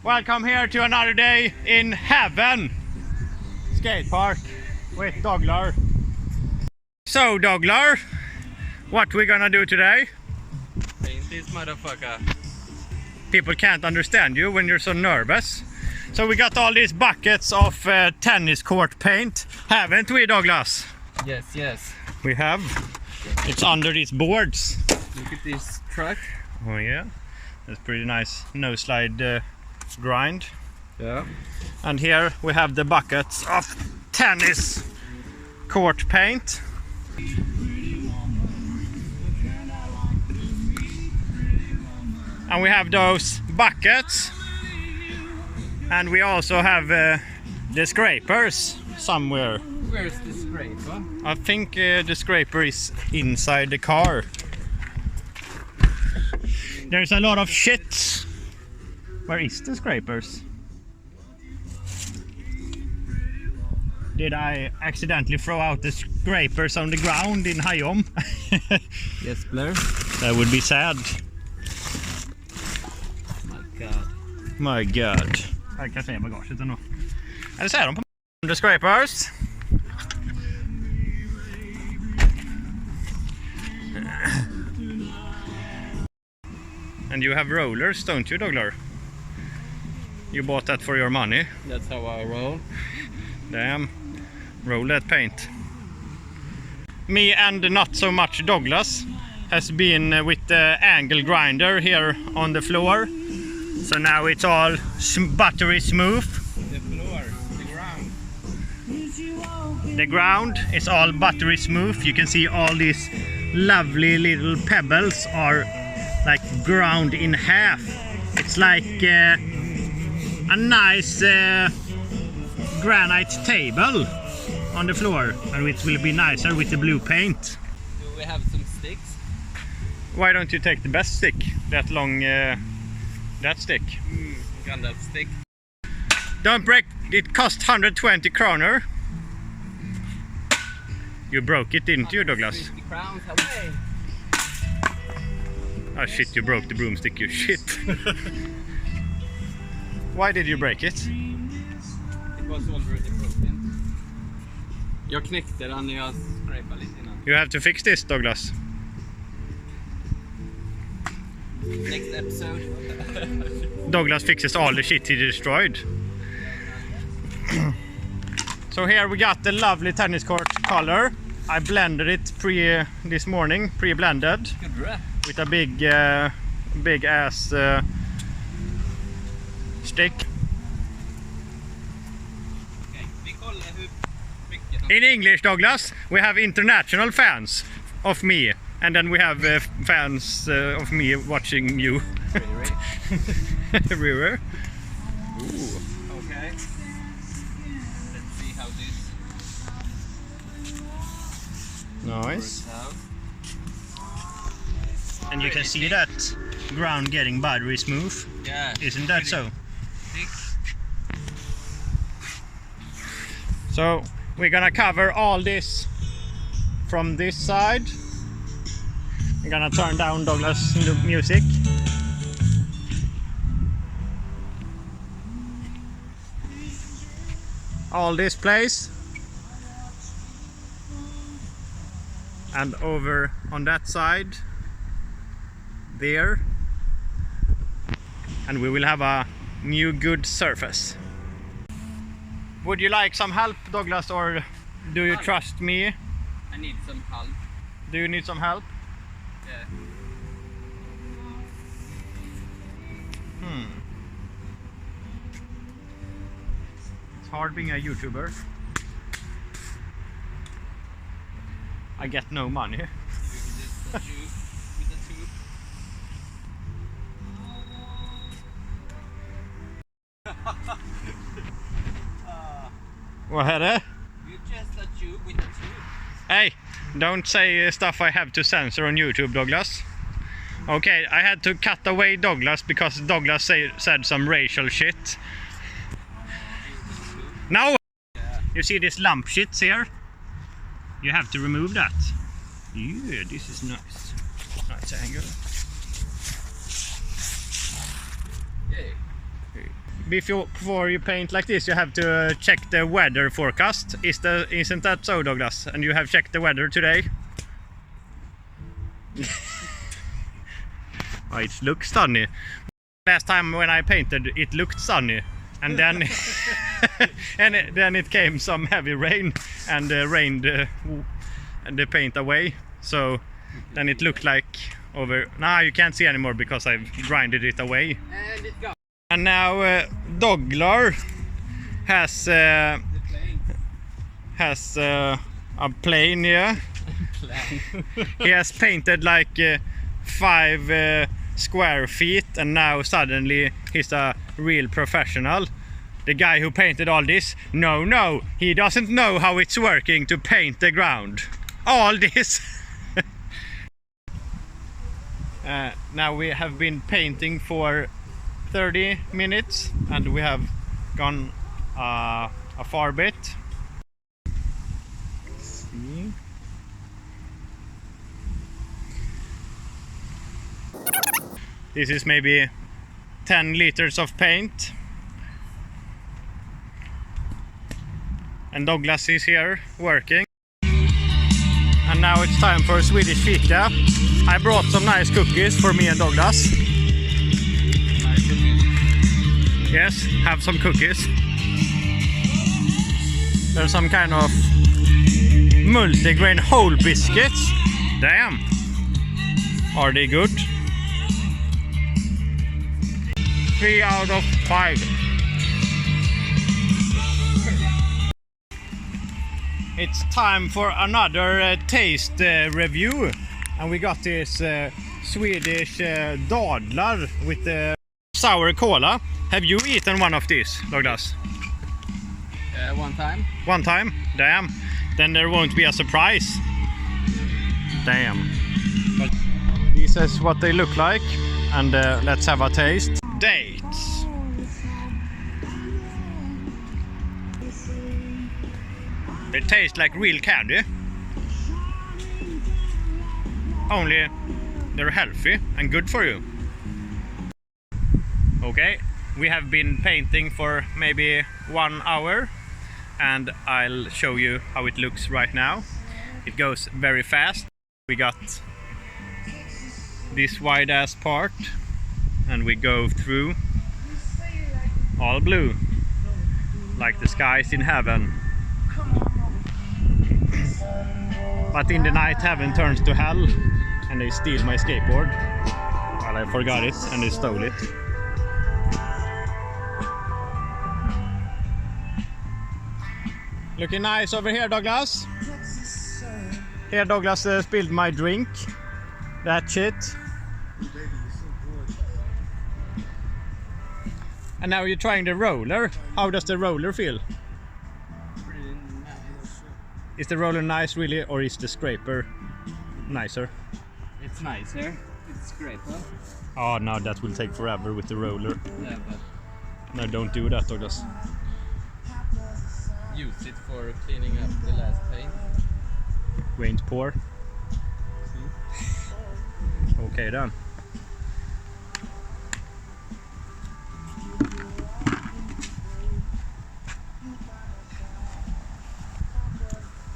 Welcome here to another day in heaven. Skate park with Douglas. So Douglas, what we gonna do today? Paint this motherfucker. People can't understand you when you're so nervous. So we got all these buckets of tennis court paint, haven't we, Douglas? Yes. We have. It's under these boards. Look at this truck. Oh yeah, that's pretty nice. No slide grind. Yeah. And here we have the buckets of tennis court paint. And we have those buckets. And we also have the scrapers somewhere. Where's the scraper? I think the scraper is inside the car. There's a lot of shit. Where is the scrapers? Did I accidentally throw out the scrapers on the ground in Hayom? Yes, Blair. That would be sad. My God. Jag kan se bagaget ändå. Eller så är de på the scrapers. And you have rollers, don't you, Douglas? You bought that for your money. That's how I roll. Damn. Roll that paint. Me and not so much Douglas has been with the angle grinder here on the floor. So now it's all buttery smooth. The floor, the ground. The ground is all buttery smooth. You can see all these lovely little pebbles are like ground in half. It's like a nice granite table on the floor, and it will be nicer with the blue paint. Do we have some sticks? Why don't you take the best stick? That long, that stick. Gandalf stick. Don't break, it cost 120 kroner. You broke it, didn't you, Douglas? 50 crowns away. Oh shit, you broke the broomstick, you shit. Why did you break it? It was already broken. Jag knäckte den när jag scrapade lite innan. You have to fix this, Douglas. Next episode. Douglas fixes all the shit he destroyed. So here we got the lovely tennis court color. I blended it this morning, pre-blended, with a big ass stick. In English, Douglas, we have international fans of me, and then we have fans of me watching you. Everywhere. Ooh. Okay. Let's see how this Nice. works out. And you can see that ground getting buttery smooth. Yeah. Isn't that so? Thick. So we're gonna cover all this from this side. I'm gonna turn down Douglas' music. All this place. And over on that side. There. And we will have a new good surface. Would you like some help, Douglas, or do you trust me? I need some help. Do you need some help? Yeah. It's hard being a YouTuber. I get no money. With the tube. Vad är det? You just a tube with a tube. Hey, don't say stuff I have to censor on YouTube, Douglas. Okay, I had to cut away Douglas because Douglas said some racial shit. Now, you see this lump shit here? You have to remove that. Yeah, this is nice. Nice angle. Hey. before you paint like this, you have to check the weather forecast. Isn't that so, Douglas? And you have checked the weather today? Oh, it looks sunny. Last time when I painted, it looked sunny, and then then it came some heavy rain and rained the paint away. So then it looked like over. Now you can't see anymore because I've grinded it away. And it got And now Douglas has a plane, yeah. He has painted like 5 square feet, and now suddenly he's a real professional. The guy who painted all this, no, he doesn't know how it's working to paint the ground. All this. Now we have been painting for 30 minutes and we have gone a far bit. Let's see. This is maybe 10 liters of paint. And Douglas is here working. And now it's time for Swedish fika. I brought some nice cookies for me and Douglas. nice cookies. Yes, have some cookies. There's some kind of multigrain whole biscuits. Damn. Are they good? 3 out of 5. It's time for another taste review, and we got this Swedish dadlar with sour cola. Have you eaten one of these, Douglas? One time. One time? Damn. Then there won't be a surprise. Damn. This is what they look like, and let's have a taste. Dates. They taste like real candy. Only they're healthy and good for you. Okay, we have been painting for maybe 1 hour, and I'll show you how it looks right now. It goes very fast. We got this wide ass part and we go through all blue like the skies in heaven. But in the night heaven turns to hell and they steal my skateboard. Well, I forgot it and they stole it. Looking nice over here, Douglas. Here Douglas spilled my drink. That shit. And now you're trying the roller. How does the roller feel? Pretty nice. Is the roller nice really, or is the scraper nicer? It's nicer. It's scraper. Oh no, that will take forever with the roller. Yeah, but No, don't do that, Douglas. use it for cleaning up the last paint. Rain's pour. Okay then.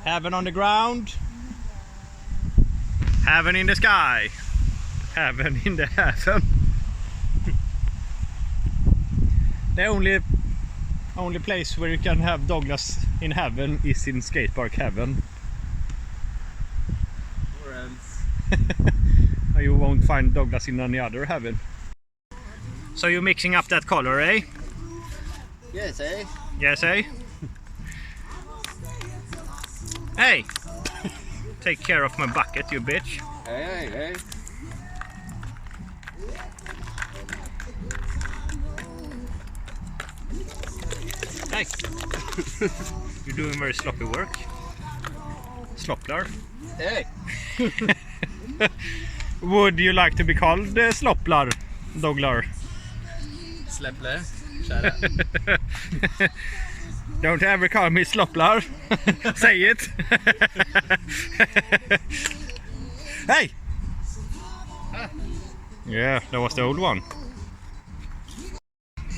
Heaven on the ground. Heaven in the sky. Heaven in the heaven. The only place where you can have Douglas in heaven is in skatepark heaven. Or else. You won't find Douglas in any other heaven. So you're mixing up that color, eh? Yes, eh? Yes, eh? Hey! Take care of my bucket, you bitch. Hey. Hey! You're doing very sloppy work. Slopplar. Hey! Would you like to be called Slopplar, Douglas? Släppler. Shut up. Don't ever call me Slopplar. Say it. Hey! Yeah, that was the old one.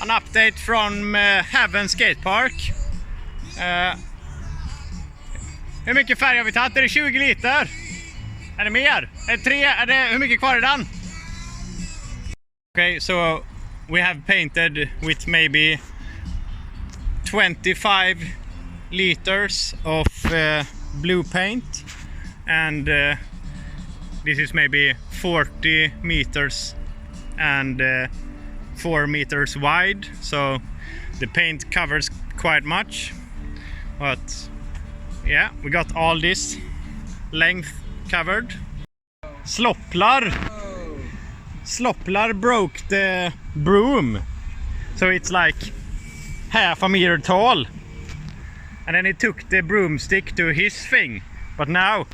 an update from Heaven Skatepark. Hur mycket färg har vi tagit? Är det 20 liter? Är det mer? Är det 3? Hur mycket kvar är den? Okay, so we have painted with maybe 25 liters of blue paint, and this is maybe 40 meters and 4 meters wide, so the paint covers quite much, but yeah, we got all this length covered. Slopplar broke the broom, so it's like half a meter tall, and then he took the broomstick to his thing, but now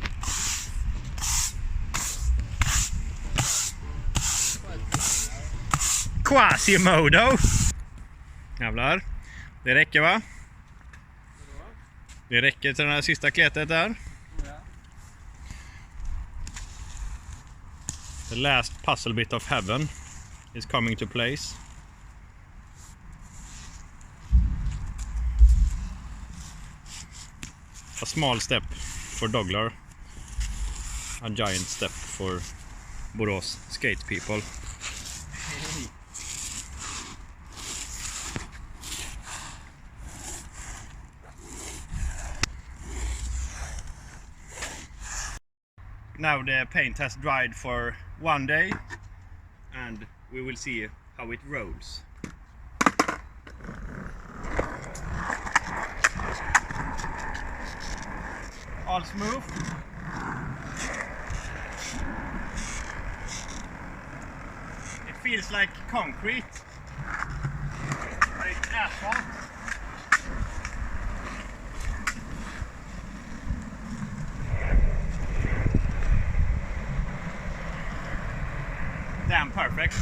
Quasimodo. Jävlar. Det räcker, va? Det räcker till den här sista kletet där. The last puzzle bit of heaven is coming to place. A small step for Douglas, a giant step for Borås skate people. Now the paint has dried for 1 day, and we will see how it rolls. All smooth. It feels like concrete, but it's asphalt. Damn perfect.